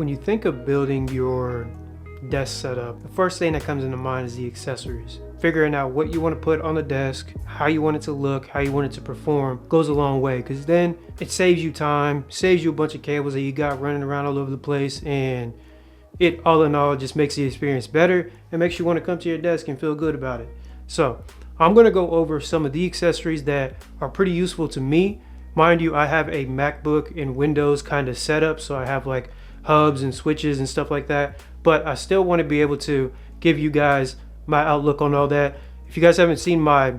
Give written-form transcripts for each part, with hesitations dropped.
When you think of building your desk setup, the first thing that comes into mind is the accessories. Figuring out what you want to put on the desk, how you want it to look, how you want it to perform goes a long way, because then it saves you time, saves you a bunch of cables that you got running around all over the place, and it all in all just makes the experience better and makes you want to come to your desk and feel good about it. So I'm going to go over some of the accessories that are pretty useful to me. Mind you, I have a MacBook and Windows kind of setup, so I have like hubs and switches and stuff like that, but I still want to be able to give you guys my outlook on all that. If you guys haven't seen my,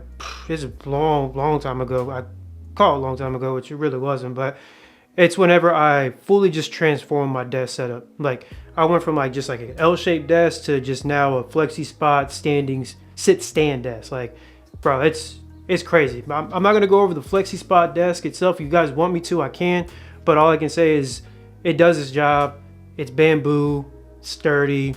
it's a long time ago, I call it a long time ago, which it really wasn't, but it's whenever I fully just transformed my desk setup. Like I went from like just like an L-shaped desk to just now a flexi spot standing sit stand desk. Like bro, it's crazy. I'm not gonna go over the flexi spot desk itself. If you guys want me to, I can, but all I can say is it does its job. It's bamboo, sturdy.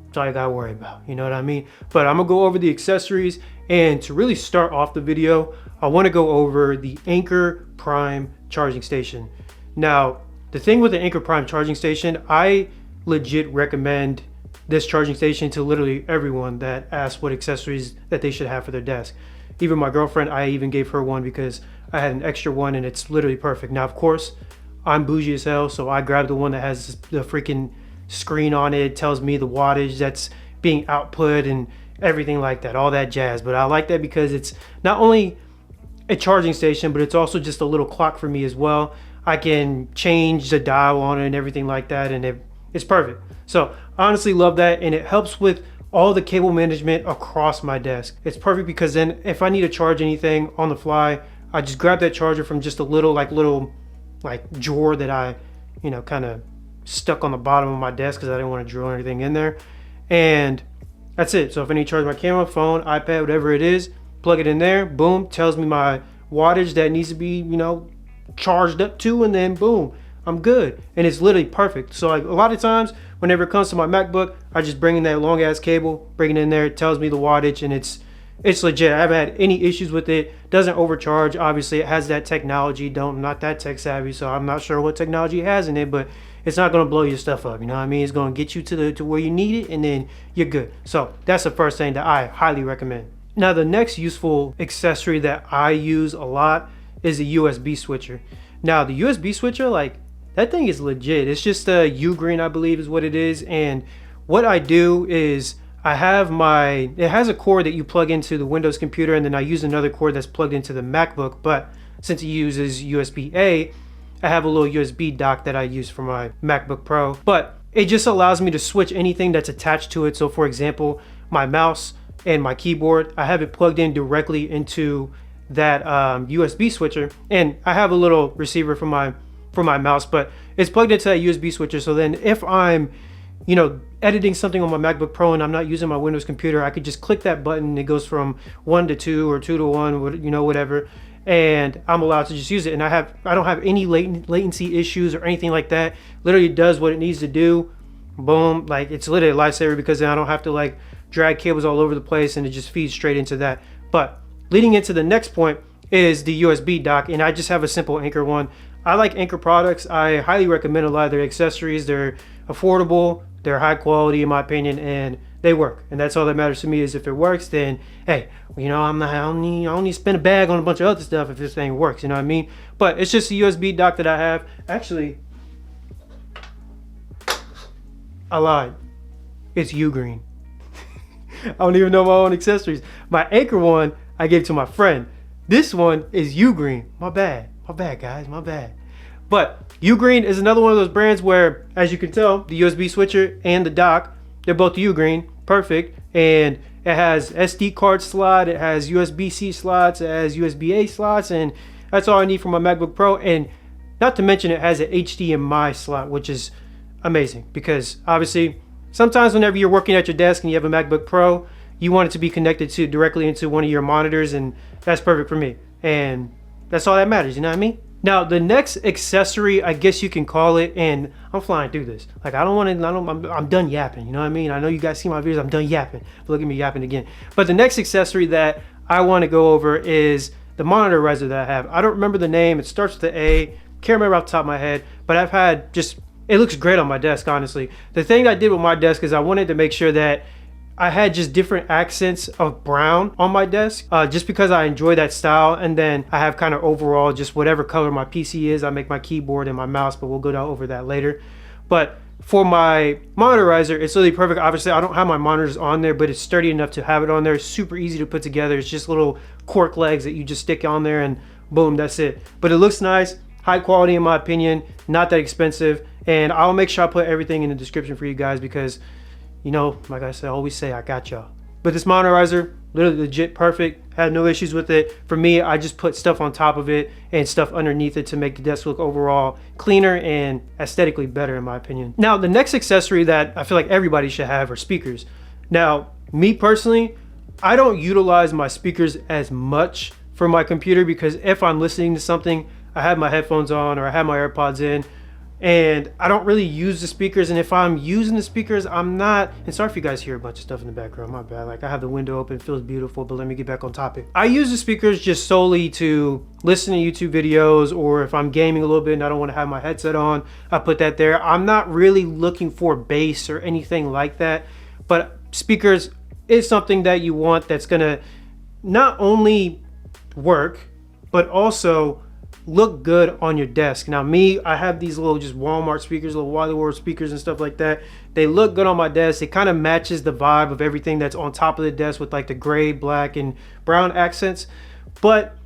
That's all you gotta worry about, you know what I mean? But I'm gonna go over the accessories, and to really start off the video, I wanna go over the Anker Prime charging station. Now, the thing with the Anker Prime charging station, I legit recommend this charging station to literally everyone that asks what accessories that they should have for their desk. Even my girlfriend, I even gave her one because I had an extra one and it's literally perfect. Now, of course, I'm bougie as hell, so I grabbed the one that has the freaking screen on it. It tells me the wattage that's being output and everything like that, all that jazz. But I like that because it's not only a charging station, but it's also just a little clock for me as well. I can change the dial on it and everything like that, and it's perfect. So I honestly love that, and it helps with all the cable management across my desk. It's perfect because then if I need to charge anything on the fly, I just grab that charger from just a little drawer that I, kind of stuck on the bottom of my desk because I didn't want to drill anything in there, and that's it. So if I need to charge my camera, phone, iPad, whatever it is, plug it in there, boom, tells me my wattage that needs to be, charged up to, and then boom, I'm good. And it's literally perfect. So like a lot of times whenever it comes to my MacBook, I just bring in that long ass cable, bring it in there, it tells me the wattage, and it's legit. I haven't had any issues with it. Doesn't overcharge. Obviously it has that technology. I'm not that tech savvy, so I'm not sure what technology it has in it, but it's not going to blow your stuff up, you know what I mean? It's going to get you to where you need it, and then you're good. So that's the first thing that I highly recommend. Now the next useful accessory that I use a lot is a USB switcher. Now the USB switcher, like, that thing is legit. It's just a UGREEN, I believe is what it is. And what I do is it has a cord that you plug into the Windows computer, and then I use another cord that's plugged into the MacBook. But since it uses USB-A, I have a little USB dock that I use for my MacBook Pro. But it just allows me to switch anything that's attached to it. So for example, my mouse and my keyboard, I have it plugged in directly into that USB switcher, and I have a little receiver for my mouse, but it's plugged into that USB switcher. So then if I'm editing something on my MacBook Pro and I'm not using my Windows computer, I could just click that button and it goes from 1 to 2 or 2 to 1, whatever, and I'm allowed to just use it. And I don't have any latency issues or anything like that. Literally does what it needs to do. Boom. Like, it's literally a lifesaver because then I don't have to like drag cables all over the place, and it just feeds straight into that. But leading into the next point is the USB dock, and I just have a simple Anker one. I like Anker products. I highly recommend a lot of their accessories. They're affordable, they're high quality in my opinion, and they work. And that's all that matters to me. Is if it works, then hey, I don't need to spend a bag on a bunch of other stuff if this thing works, you know what I mean? But it's just a USB dock that I have. Actually, I lied. It's UGREEN. I don't even know my own accessories. My Anker one I gave to my friend. This one is UGREEN. My bad guys, my bad. But UGREEN is another one of those brands where, as you can tell, the USB switcher and the dock, they're both UGREEN, perfect. And it has SD card slot, it has USB-C slots, it has USB-A slots, and that's all I need for my MacBook Pro. And not to mention it has an HDMI slot, which is amazing because obviously sometimes whenever you're working at your desk and you have a MacBook Pro, you want it to be connected to directly into one of your monitors, and that's perfect for me. And that's all that matters, you know what I mean? Now the next accessory, I guess you can call it, and I'm flying through this. Like I'm done yapping, you know what I mean? I know you guys see my videos, I'm done yapping. But look at me yapping again. But the next accessory that I want to go over is the monitor riser that I have. I don't remember the name. It starts with the A. Can't remember off the top of my head, but I've had just it looks great on my desk, honestly. The thing I did with my desk is I wanted to make sure that I had just different accents of brown on my desk, just because I enjoy that style. And then I have kind of overall just whatever color my PC is. I make my keyboard and my mouse, but we'll go down over that later. But for my monitorizer, it's really perfect. Obviously, I don't have my monitors on there, but it's sturdy enough to have it on there. It's super easy to put together. It's just little cork legs that you just stick on there and boom, that's it. But it looks nice, high quality in my opinion, not that expensive. And I'll make sure I put everything in the description for you guys because, you know, like I said, I always say I got y'all. But this monitorizer, literally legit perfect. Had no issues with it. For me, I just put stuff on top of it and stuff underneath it to make the desk look overall cleaner and aesthetically better in my opinion. Now, the next accessory that I feel like everybody should have are speakers. Now, me personally, I don't utilize my speakers as much for my computer because if I'm listening to something, I have my headphones on or I have my AirPods in, and I don't really use the speakers. And if I'm using the speakers, I'm not, and sorry if you guys hear a bunch of stuff in the background, my bad. Like I have the window open, it feels beautiful, but let me get back on topic. I use the speakers just solely to listen to YouTube videos, or if I'm gaming a little bit and I don't want to have my headset on, I put that there. I'm not really looking for bass or anything like that, but speakers is something that you want that's gonna not only work, but also look good on your desk. Now me, I have these little just Walmart speakers, little Wally World speakers and stuff like that. They look good on my desk. It kind of matches the vibe of everything that's on top of the desk with like the gray, black, and brown accents. But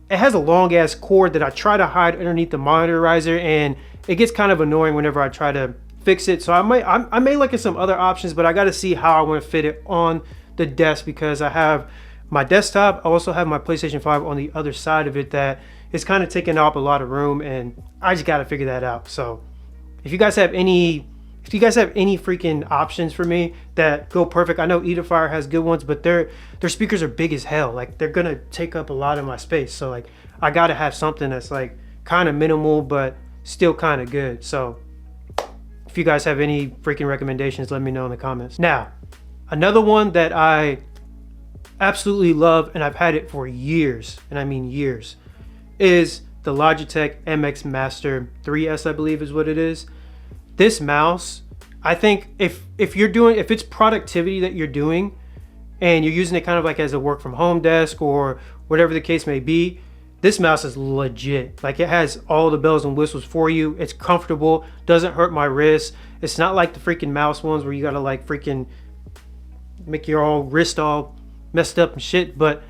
it has a long ass cord that I try to hide underneath the monitorizer, and it gets kind of annoying whenever I try to fix it. So I may look at some other options, but I got to see how I want to fit it on the desk because I have my desktop. I also have my PlayStation 5 on the other side of it that is kind of taking up a lot of room, and I just got to figure that out. So if you guys have any freaking options for me that go perfect, I know Aothia has good ones, but their speakers are big as hell. Like they're gonna take up a lot of my space. So like I gotta have something that's like kind of minimal but still kind of good. So if you guys have any freaking recommendations, let me know in the comments. Now, another one that I absolutely love, and I've had it for years, and I mean years, is the Logitech MX Master 3S, I believe is what it is. This mouse, I think if it's productivity that you're doing and you're using it kind of like as a work from home desk or whatever the case may be, this mouse is legit. Like it has all the bells and whistles for you. It's comfortable, doesn't hurt my wrist. It's not like the freaking mouse ones where you gotta like freaking make your wrist all messed up and shit. But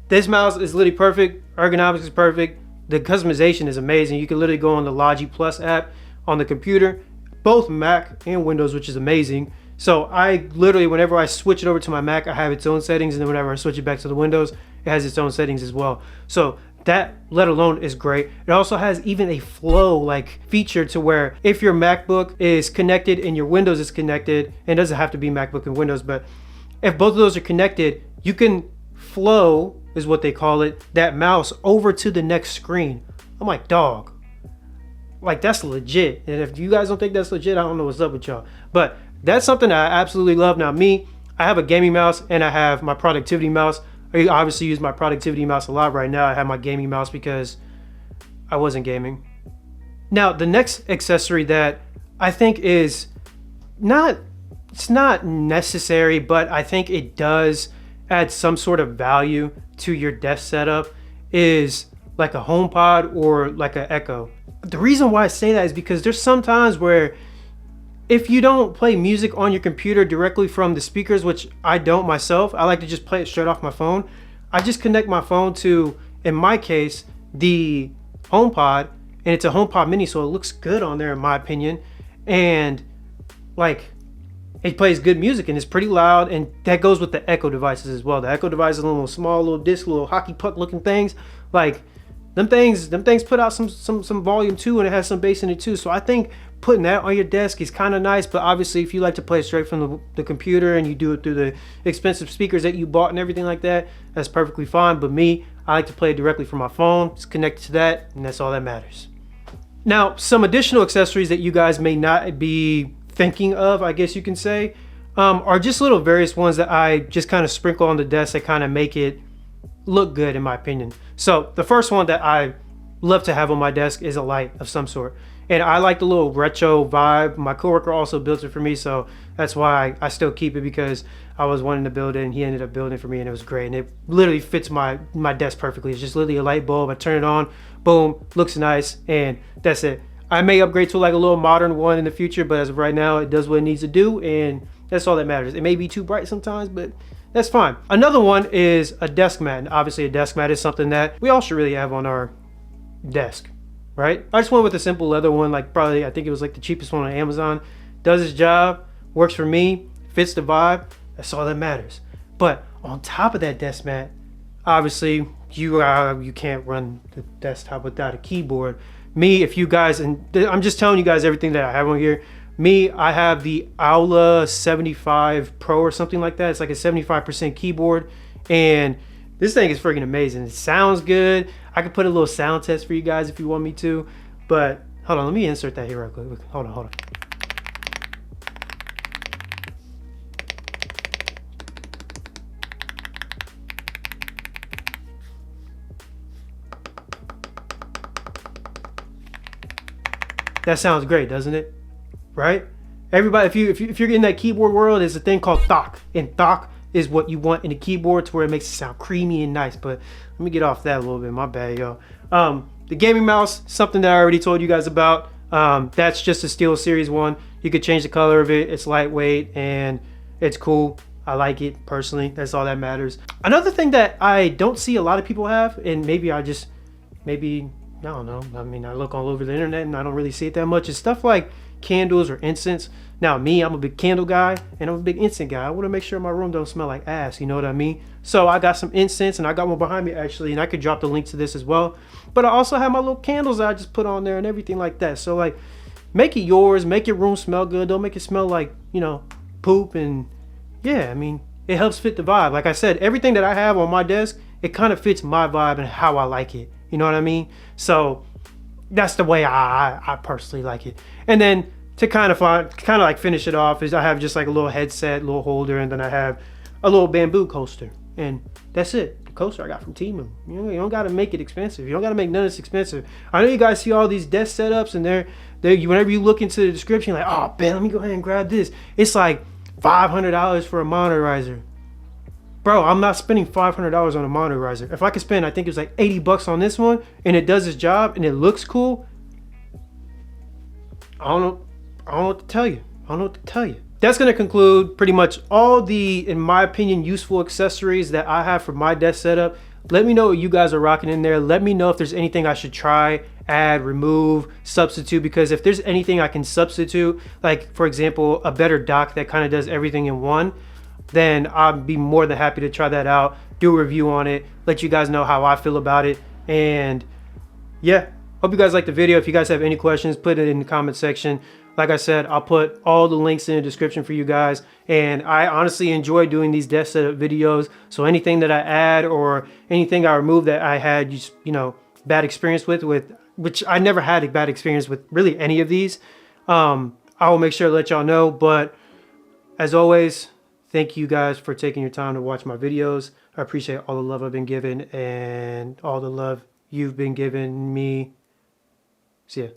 this mouse is literally perfect. Ergonomics is perfect. The customization is amazing. You can literally go on the Logi Plus app on the computer, both Mac and Windows, which is amazing. So I literally, whenever I switch it over to my Mac, I have its own settings, and then whenever I switch it back to the Windows, it has its own settings as well. So that let alone is great. It also has even a flow like feature to where if your MacBook is connected and your Windows is connected, and it doesn't have to be MacBook and Windows, but if both of those are connected, you can flow, is what they call it, that mouse over to the next screen. I'm like, dog, like that's legit. And if you guys don't think that's legit, I don't know what's up with y'all. But that's something that I absolutely love. Now me, I have a gaming mouse and I have my productivity mouse. I obviously use my productivity mouse a lot right now. I have my gaming mouse because I wasn't gaming. Now the next accessory that I think is it's not necessary, but I think it does add some sort of value to your desk setup is like a Homepod or like an Echo. The reason why I say that is because there's some times where if you don't play music on your computer directly from the speakers, which I don't myself, I like to just play it straight off my phone. I just connect my phone to, in my case, the Homepod, and it's a Homepod mini, so it looks good on there in my opinion. And like it plays good music and it's pretty loud, and that goes with the Echo devices as well. The Echo devices, little small little disc, little hockey puck looking things, like them things put out some volume too, and it has some bass in it too. So I think putting that on your desk is kind of nice. But obviously if you like to play it straight from the computer and you do it through the expensive speakers that you bought and everything like that, that's perfectly fine. But me, I like to play it directly from my phone. It's connected to that, and that's all that matters. Now, some additional accessories that you guys may not be thinking of, I guess you can say, are just little various ones that I just kind of sprinkle on the desk that kind of make it look good in my opinion. So the first one that I love to have on my desk is a light of some sort. And I like the little retro vibe. My coworker also built it for me, so that's why I still keep it, because I was wanting to build it and he ended up building it for me, and it was great. And it literally fits my desk perfectly. It's just literally a light bulb. I turn it on, boom, looks nice, and that's it. I may upgrade to like a little modern one in the future, but as of right now, it does what it needs to do, and that's all that matters. It may be too bright sometimes, but that's fine. Another one is a desk mat. And obviously a desk mat is something that we all should really have on our desk, right? I just went with a simple leather one, like probably, I think it was like the cheapest one on Amazon. Does its job, works for me, fits the vibe. That's all that matters. But on top of that desk mat, obviously you can't run the desktop without a keyboard. Me, if you guys, and I'm just telling you guys everything that I have on here. Me, I have the AULA 75 Pro or something like that. It's like a 75% keyboard, and this thing is freaking amazing. It sounds good. I could put a little sound test for you guys if you want me to, but hold on, let me insert that here real quick. Hold on. That sounds great, doesn't it? Right? Everybody, if you're in that keyboard world, there's a thing called thock, and thock is what you want in a keyboard to where it makes it sound creamy and nice. But let me get off that a little bit. My bad, yo. The gaming mouse, something that I already told you guys about. That's just a Steel Series 1. You could change the color of it. It's lightweight and it's cool. I like it personally. That's all that matters. Another thing that I don't see a lot of people have, and maybe I don't know. I mean, I look all over the internet and I don't really see it that much. It's stuff like candles or incense. Now, me, I'm a big candle guy and I'm a big incense guy. I want to make sure my room don't smell like ass. You know what I mean? So I got some incense, and I got one behind me actually, and I could drop the link to this as well. But I also have my little candles that I just put on there and everything like that. So like, make it yours. Make your room smell good. Don't make it smell like, you know, poop. And yeah, I mean, it helps fit the vibe. Like I said, everything that I have on my desk, it kind of fits my vibe and how I like it. You know what I mean? So that's the way I personally like it. And then to kind of like finish it off is I have just like a little headset, little holder, and then I have a little bamboo coaster, and that's it. The coaster I got from Temu. You don't got to make it expensive. You don't got to make none of this expensive. I know you guys see all these desk setups, and whenever you look into the description, like, oh, Ben, let me go ahead and grab this. It's like $500 for a monitorizer. Bro, I'm not spending $500 on a monitorizer. If I could spend, I think it was like 80 bucks on this one, and it does its job and it looks cool, I don't know what to tell you. That's going to conclude pretty much all the, in my opinion, useful accessories that I have for my desk setup. Let me know what you guys are rocking in there. Let me know if there's anything I should try, add, remove, substitute, because if there's anything I can substitute, like for example, a better dock that kind of does everything in one, then I'd be more than happy to try that out, do a review on it, let you guys know how I feel about it. And yeah, hope you guys liked the video. If you guys have any questions, put it in the comment section. Like I said, I'll put all the links in the description for you guys. And I honestly enjoy doing these desk setup videos. So anything that I add or anything I remove that I had, you know, bad experience with, which I never had a bad experience with really any of these, I will make sure to let y'all know. But as always, thank you guys for taking your time to watch my videos. I appreciate all the love I've been given and all the love you've been giving me. See ya.